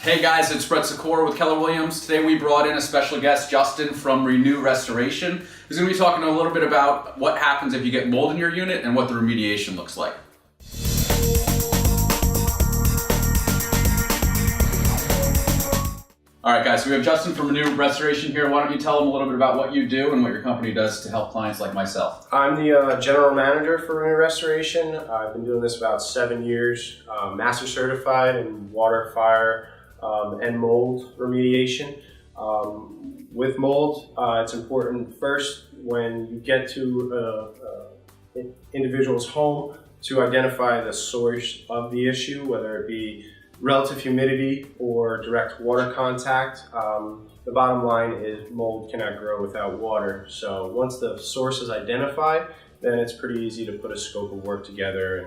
Hey guys, it's Brett Secor with Keller Williams. Today we brought in a special guest, Justin from Renew Restoration, who's going to be talking a little bit about what happens if you get mold in your unit and what the remediation looks like. All right guys, so we have Justin from Renew Restoration here. Why don't you tell them a little bit about what you do and what your company does to help clients like myself? I'm the general manager for Renew Restoration. I've been doing this about 7 years, master certified in water, fire, and mold remediation. With mold, it's important first when you get to an individual's home to identify the source of the issue, whether it be relative humidity or direct water contact. The bottom line is mold cannot grow without water. So once the source is identified, then it's pretty easy to put a scope of work together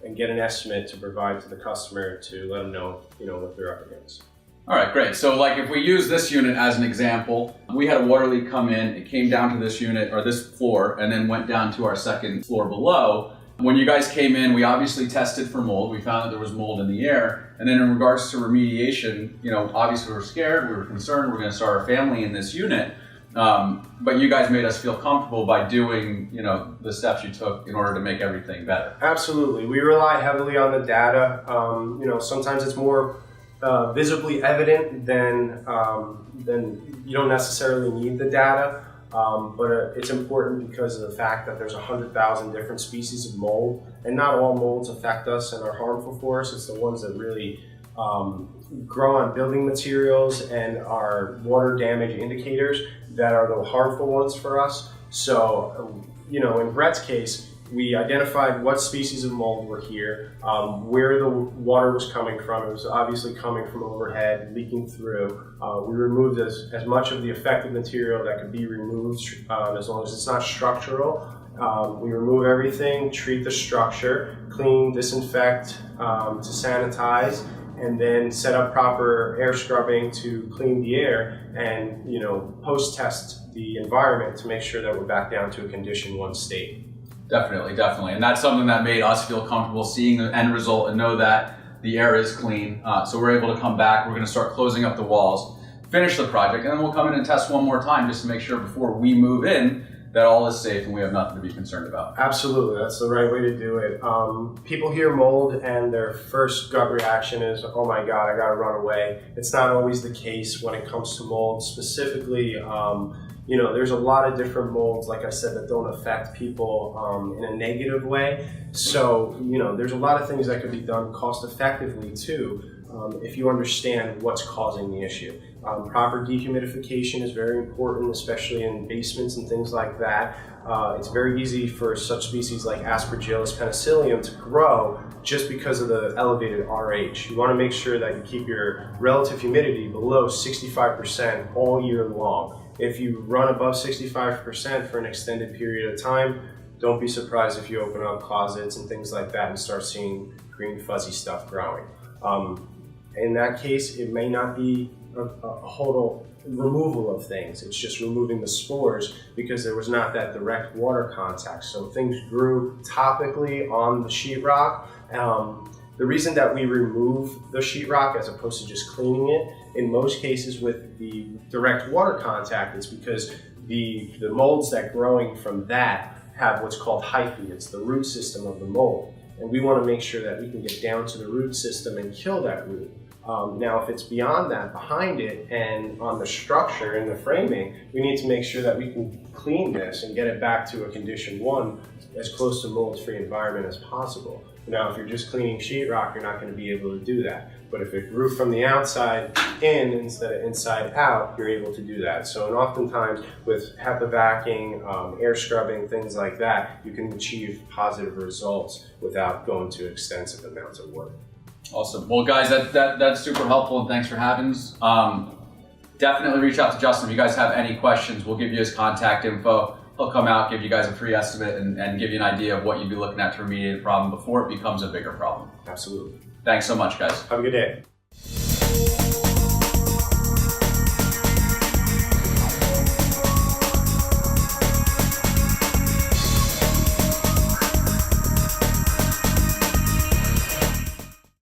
and get an estimate to provide to the customer to let them know, what they're up against. All right, great. So like if we use this unit as an example, we had a water leak come in, it came down to this unit or this floor and then went down to our second floor below. When you guys came in, we obviously tested for mold. We found that there was mold in the air. And then in regards to remediation, obviously we were scared, we were concerned, we're going to start our family in this unit. But you guys made us feel comfortable by doing, the steps you took in order to make everything better. Absolutely. We rely heavily on the data. Sometimes it's more visibly evident than you don't necessarily need the data. But it's important because of the fact that there's 100,000 different species of mold, and not all molds affect us and are harmful for us. It's the ones that really grow on building materials and are water damage indicators that are the harmful ones for us. So, in Brett's case, we identified what species of mold were here, where the water was coming from. It was obviously coming from overhead, leaking through. We removed as much of the affected material that could be removed, as long as it's not structural. We remove everything, treat the structure, clean, disinfect, to sanitize, and then set up proper air scrubbing to clean the air and, post-test the environment to make sure that we're back down to a condition 1 state. Definitely. And that's something that made us feel comfortable seeing the end result and know that the air is clean. So we're able to come back, we're going to start closing up the walls, finish the project, and then we'll come in and test one more time just to make sure before we move in that all is safe and we have nothing to be concerned about. Absolutely, that's the right way to do it. People hear mold and their first gut reaction is, oh my God, I gotta run away. It's not always the case when it comes to mold. Specifically, there's a lot of different molds, like I said, that don't affect people in a negative way. So, there's a lot of things that could be done cost effectively too, if you understand what's causing the issue. Proper dehumidification is very important, especially in basements and things like that. It's very easy for such species like Aspergillus penicillium to grow just because of the elevated RH. You want to make sure that you keep your relative humidity below 65% all year long. If you run above 65% for an extended period of time, don't be surprised if you open up closets and things like that and start seeing green fuzzy stuff growing. In that case, it may not be a total removal of things. It's just removing the spores because there was not that direct water contact. So things grew topically on the sheetrock. The reason that we remove the sheetrock as opposed to just cleaning it, in most cases with the direct water contact, is because the molds that growing from that have what's called hyphae. It's the root system of the mold. And we want to make sure that we can get down to the root system and kill that root. Now, if it's beyond that, behind it, and on the structure and the framing, we need to make sure that we can clean this and get it back to a condition 1, as close to mold-free environment as possible. Now, if you're just cleaning sheetrock, you're not going to be able to do that. But if it grew from the outside in instead of inside out, you're able to do that. So, and oftentimes with HEPA vacuuming, air scrubbing, things like that, you can achieve positive results without going to extensive amounts of work. Awesome. Well, guys, that's super helpful, and thanks for having us. Definitely reach out to Justin. If you guys have any questions, we'll give you his contact info. He'll come out, give you guys a free estimate, and give you an idea of what you'd be looking at to remediate the problem before it becomes a bigger problem. Absolutely. Thanks so much, guys. Have a good day.